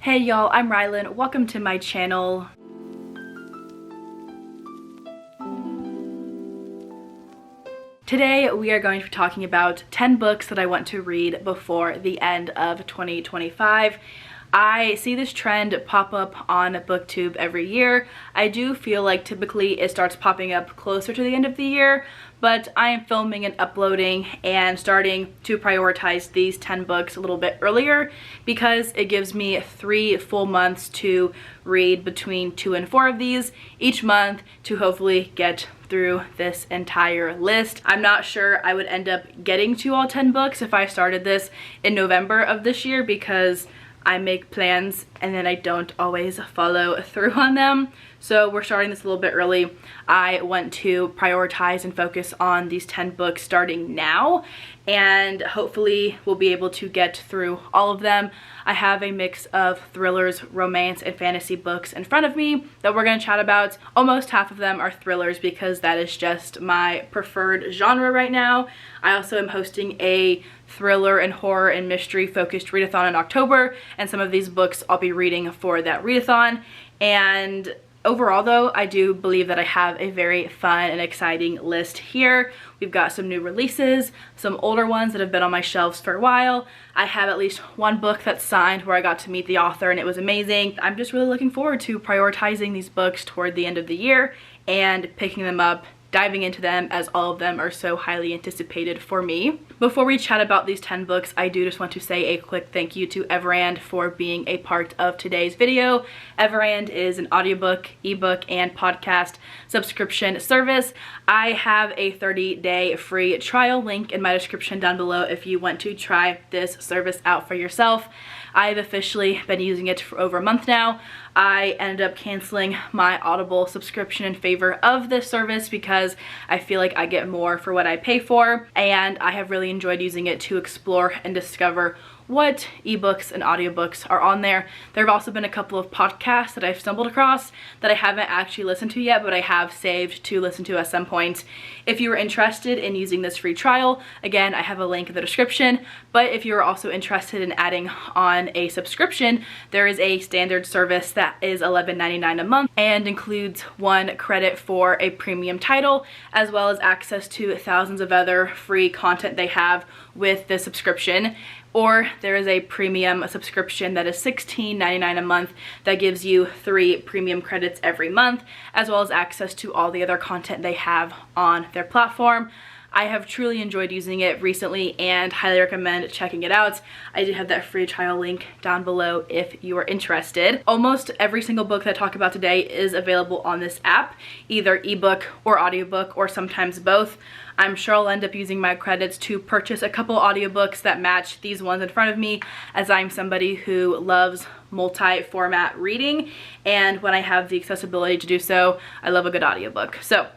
Hey y'all, I'm Rylan. Welcome to my channel. Today we are going to be talking about 10 books that I want to read before the end of 2025. I see this trend pop up on booktube every year. I do feel like typically it starts popping up closer to the end of the year, but I am filming and uploading and starting to prioritize these 10 books a little bit earlier because it gives me 3 full months to read between 2 and 4 of these each month to hopefully get through this entire list. I'm not sure I would end up getting to all 10 books if I started this in November of this year because I make plans and then I don't always follow through on them. So we're starting this a little bit early. I want to prioritize and focus on these 10 books starting now, and hopefully we'll be able to get through all of them. I have a mix of thrillers, romance, and fantasy books in front of me that we're going to chat about. Almost half of them are thrillers because that is just my preferred genre right now. I also am hosting a thriller and horror and mystery focused readathon in October, and some of these books I'll be reading for that readathon. And overall though, I do believe that I have a very fun and exciting list here. We've got some new releases, some older ones that have been on my shelves for a while. I have at least one book that's signed where I got to meet the author and it was amazing. I'm just really looking forward to prioritizing these books toward the end of the year and picking them up, diving into them, as all of them are so highly anticipated for me. Before we chat about these 10 books, I do just want to say a quick thank you to Everand for being a part of today's video. Everand is an audiobook, ebook, and podcast subscription service. I have a 30-day free trial link in my description down below if you want to try this service out for yourself. I've officially been using it for over a month now. I ended up canceling my Audible subscription in favor of this service because I feel like I get more for what I pay for, and I have really enjoyed using it to explore and discover what ebooks and audiobooks are on there. There have also been a couple of podcasts that I've stumbled across that I haven't actually listened to yet, but I have saved to listen to at some point. If you are interested in using this free trial, again, I have a link in the description, but if you're also interested in adding on a subscription, there is a standard service that is $11.99 a month and includes 1 credit for a premium title, as well as access to thousands of other free content they have with the subscription. Or there is a premium subscription that is $16.99 a month that gives you 3 premium credits every month, as well as access to all the other content they have on their platform. I have truly enjoyed using it recently and highly recommend checking it out. I do have that free trial link down below if you are interested. Almost every single book that I talk about today is available on this app, either ebook or audiobook, or sometimes both. I'm sure I'll end up using my credits to purchase a couple audiobooks that match these ones in front of me, as I'm somebody who loves multi-format reading, and when I have the accessibility to do so, I love a good audiobook. So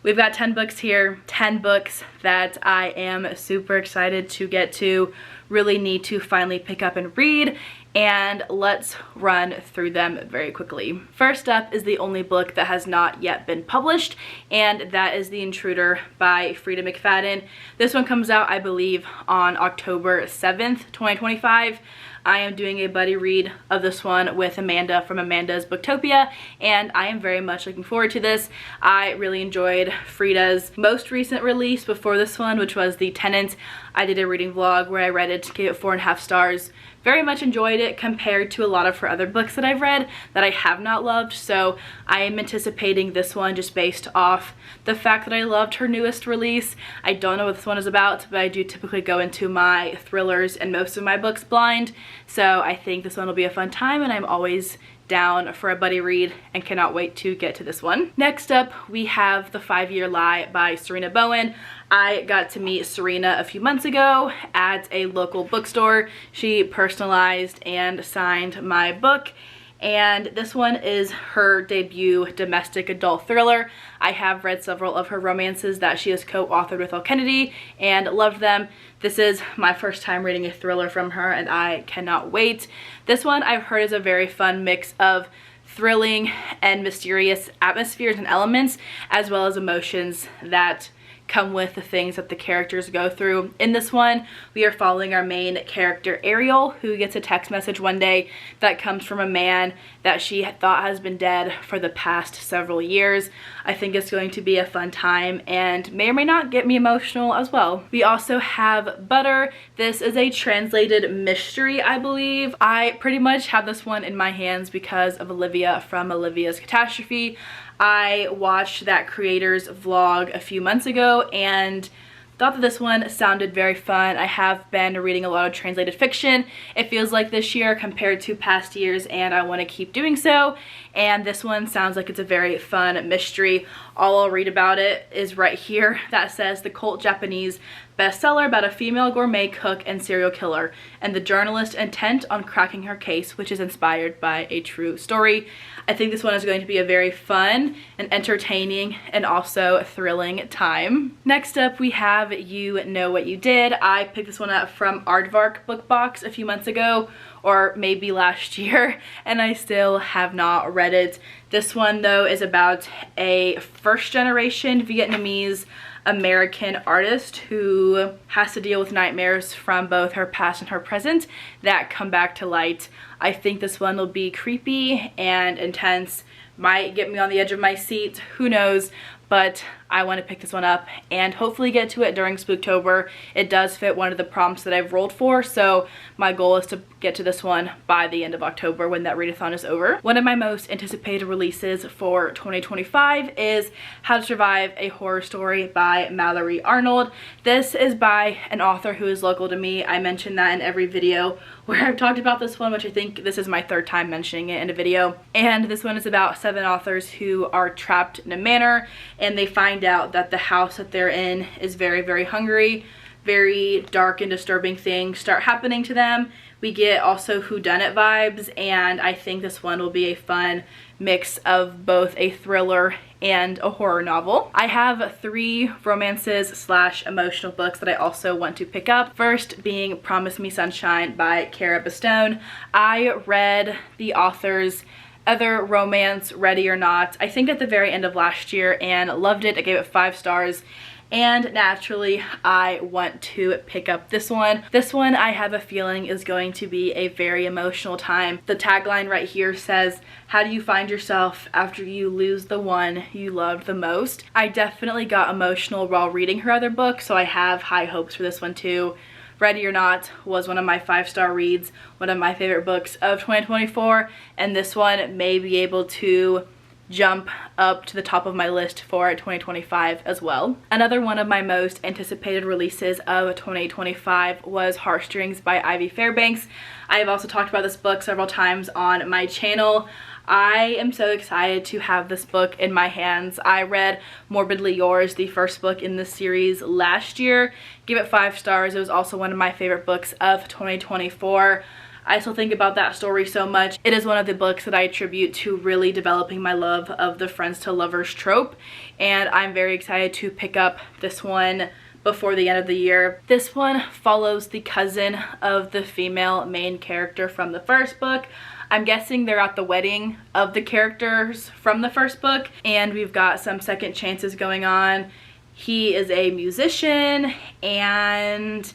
we've got 10 books here, 10 books that I am super excited to get to, really need to finally pick up and read, and let's run through them very quickly. First up is the only book that has not yet been published, and that is The Intruder by Frida McFadden. This one comes out, I believe, on October 7th, 2025. I am doing a buddy read of this one with Amanda from Amanda's Booktopia, and I am very much looking forward to this. I really enjoyed Frida's most recent release before this one, which was The Tenant. I did a reading vlog where I read it, gave it 4.5 stars. Very much enjoyed it compared to a lot of her other books that I've read that I have not loved, so I am anticipating this one just based off the fact that I loved her newest release. I don't know what this one is about, but I do typically go into my thrillers and most of my books blind, so I think this one will be a fun time, and I'm always down for a buddy read and cannot wait to get to this one. Next up, we have The 5-Year Lie by Serena Bowen. I got to meet Serena a few months ago at a local bookstore. She personalized and signed my book, and this one is her debut domestic adult thriller. I have read several of her romances that she has co-authored with Elle Kennedy and loved them. This is my first time reading a thriller from her, and I cannot wait. This one I've heard is a very fun mix of thrilling and mysterious atmospheres and elements, as well as emotions that come with the things that the characters go through. In this one, we are following our main character, Ariel, who gets a text message one day that comes from a man that she thought has been dead for the past several years. I think it's going to be a fun time and may or may not get me emotional as well. We also have Butter. This is a translated mystery, I believe. I pretty much have this one in my hands because of Olivia from Olivia's Catastrophe. I watched that creator's vlog a few months ago and thought that this one sounded very fun. I have been reading a lot of translated fiction, it feels like, this year compared to past years, and I want to keep doing so. And this one sounds like it's a very fun mystery. All I'll read about it is right here. That says, the cult Japanese bestseller about a female gourmet cook and serial killer, and the journalist intent on cracking her case, which is inspired by a true story. I think this one is going to be a very fun and entertaining and also thrilling time. Next up, we have You Know What You Did. I picked this one up from Aardvark book box a few months ago, or maybe last year, and I still have not read it. This one, though, is about a first-generation Vietnamese American artist who has to deal with nightmares from both her past and her present that come back to light. I think this one will be creepy and intense, might get me on the edge of my seat, who knows, but I want to pick this one up and hopefully get to it during Spooktober. It does fit one of the prompts that I've rolled for, so my goal is to get to this one by the end of October when that readathon is over. One of my most anticipated releases for 2025 is How to Survive a Horror Story by Mallory Arnold. This is by an author who is local to me. I mentioned that in every video where I've talked about this one, which I think this is my third time mentioning it in a video. And this one is about 7 authors who are trapped in a manor, and they find out that the house that they're in is very, very hungry. Very dark and disturbing things start happening to them. We get also whodunit vibes, and I think this one will be a fun mix of both a thriller and a horror novel. I have 3 romances / emotional books that I also want to pick up. First being Promise Me Sunshine by Cara Bastone. I read the author's other romance, Ready or Not, I think at the very end of last year, and loved it. I gave it 5 stars. And naturally, I want to pick up this one. This one, I have a feeling, is going to be a very emotional time. The tagline right here says, how do you find yourself after you lose the one you loved the most? I definitely got emotional while reading her other book, so I have high hopes for this one too. Ready or Not was one of my 5-star reads, one of my favorite books of 2024, and this one may be able to jump up to the top of my list for 2025 as well. Another one of my most anticipated releases of 2025 was Heartstrings by Ivy Fairbanks. I have also talked about this book several times on my channel. I am so excited to have this book in my hands. I read Morbidly Yours, the first book in this series, last year. Give it 5 stars. It was also one of my favorite books of 2024. I still think about that story so much. It is one of the books that I attribute to really developing my love of the friends to lovers trope, and I'm very excited to pick up this one before the end of the year. This one follows the cousin of the female main character from the first book. I'm guessing they're at the wedding of the characters from the first book, and we've got some second chances going on. He is a musician, and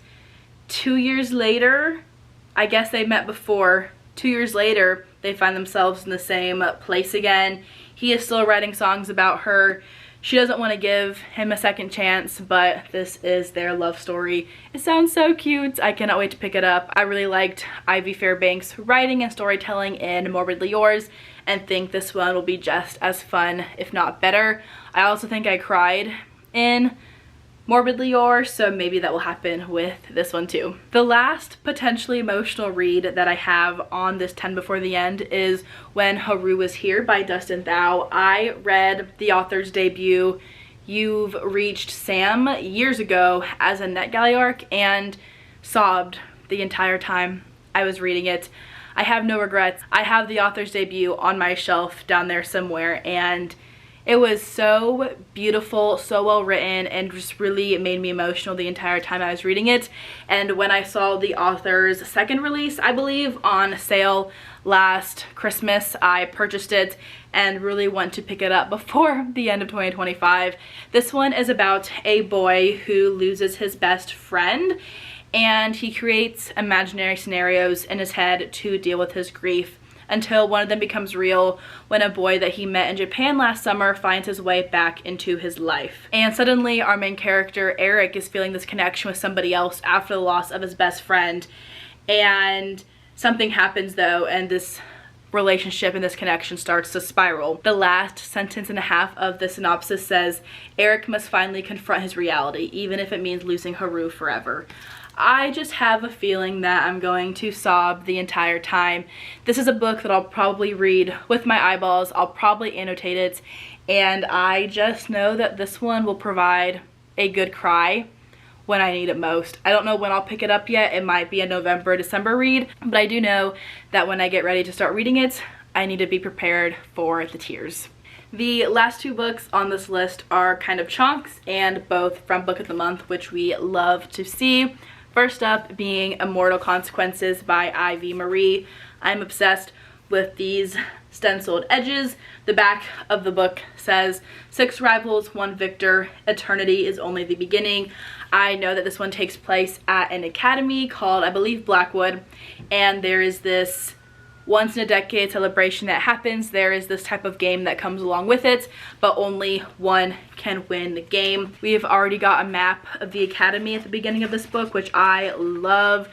2 years later, I guess they met before, 2 years later, they find themselves in the same place again. He is still writing songs about her. She doesn't want to give him a second chance, but this is their love story. It sounds so cute. I cannot wait to pick it up. I really liked Ivy Fairbanks' writing and storytelling in Morbidly Yours, and think this one will be just as fun, if not better. I also think I cried in Morbidly Yours, so maybe that will happen with this one too. The last potentially emotional read that I have on this 10 Before the End is When Haru Was Here by Dustin Thau. I read the author's debut, You've Reached Sam, years ago as a NetGalley arc, and sobbed the entire time I was reading it. I have no regrets. I have the author's debut on my shelf down there somewhere, and It was so beautiful, so well written, and just really made me emotional the entire time I was reading it. And when I saw the author's second release, I believe, on sale last Christmas, I purchased it and really want to pick it up before the end of 2025. This one is about a boy who loses his best friend, and he creates imaginary scenarios in his head to deal with his grief until one of them becomes real when a boy that he met in Japan last summer finds his way back into his life. And suddenly our main character, Eric, is feeling this connection with somebody else after the loss of his best friend. And something happens though, and this relationship and this connection starts to spiral. The last sentence and a half of the synopsis says, Eric must finally confront his reality, even if it means losing Haru forever. I just have a feeling that I'm going to sob the entire time. This is a book that I'll probably read with my eyeballs. I'll probably annotate it, and I just know that this one will provide a good cry when I need it most. I don't know when I'll pick it up yet. It might be a November, December read, but I do know that when I get ready to start reading it, I need to be prepared for the tears. The last two books on this list are kind of chunks and both from Book of the Month, which we love to see. First up being Immortal Consequences by Ivy Marie. I'm obsessed with these stenciled edges. The back of the book says, 6 rivals, 1 victor, eternity is only the beginning. I know that this one takes place at an academy called, I believe, Blackwood, and there is this once in a decade celebration that happens. There is this type of game that comes along with it, but only one can win the game. We have already got a map of the academy at the beginning of this book, which I love.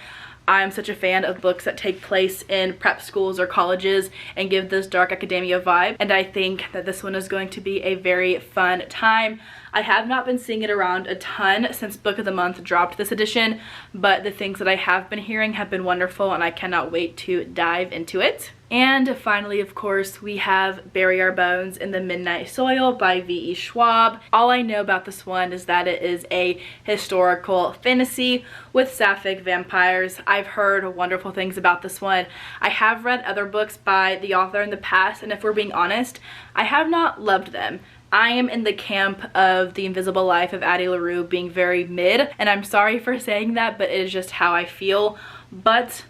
I'm such a fan of books that take place in prep schools or colleges and give this dark academia vibe, and I think that this one is going to be a very fun time. I have not been seeing it around a ton since Book of the Month dropped this edition, but the things that I have been hearing have been wonderful, and I cannot wait to dive into it. And finally, of course, we have Bury Our Bones in the Midnight Soil by V.E. Schwab. All I know about this one is that it is a historical fantasy with sapphic vampires. I've heard wonderful things about this one. I have read other books by the author in the past, and if we're being honest, I have not loved them. I am in the camp of The Invisible Life of Addie LaRue being very mid, and I'm sorry for saying that, but it is just how I feel. But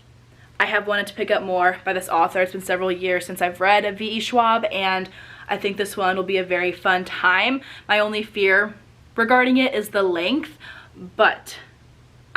I have wanted to pick up more by this author. It's been several years since I've read V.E. Schwab, and I think this one will be a very fun time. My only fear regarding it is the length, but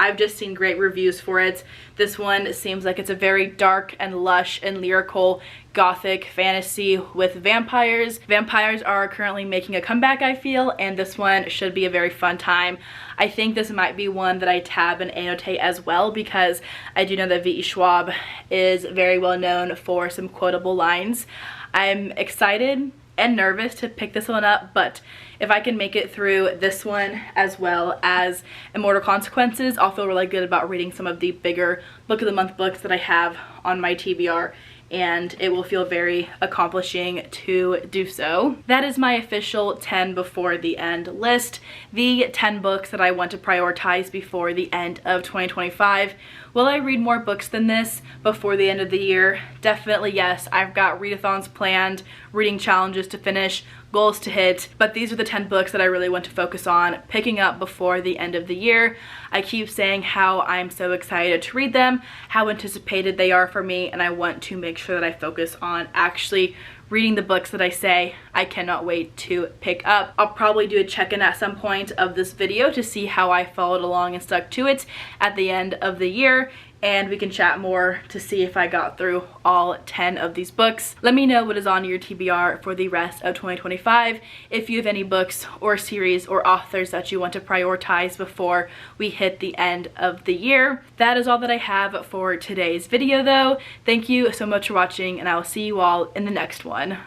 I've just seen great reviews for it. This one seems like it's a very dark and lush and lyrical gothic fantasy with vampires. Vampires are currently making a comeback, I feel, and this one should be a very fun time. I think this might be one that I tab and annotate as well, because I do know that V.E. Schwab is very well known for some quotable lines. I'm excited and nervous to pick this one up, but if I can make it through this one as well as Immortal Consequences, I'll feel really good about reading some of the bigger Book of the Month books that I have on my TBR, and it will feel very accomplishing to do so. That is my official 10 before the end list, the 10 books that I want to prioritize before the end of 2025. Will I read more books than this before the end of the year? Definitely yes. I've got readathons planned, reading challenges to finish, goals to hit, but these are the 10 books that I really want to focus on picking up before the end of the year. I keep saying how I'm so excited to read them, how anticipated they are for me, and I want to make sure that I focus on actually reading the books that I say I cannot wait to pick up. I'll probably do a check-in at some point of this video to see how I followed along and stuck to it at the end of the year, and we can chat more to see if I got through all 10 of these books. Let me know what is on your TBR for the rest of 2025. If you have any books or series or authors that you want to prioritize before we hit the end of the year. That is all that I have for today's video though. Thank you so much for watching, and I will see you all in the next one.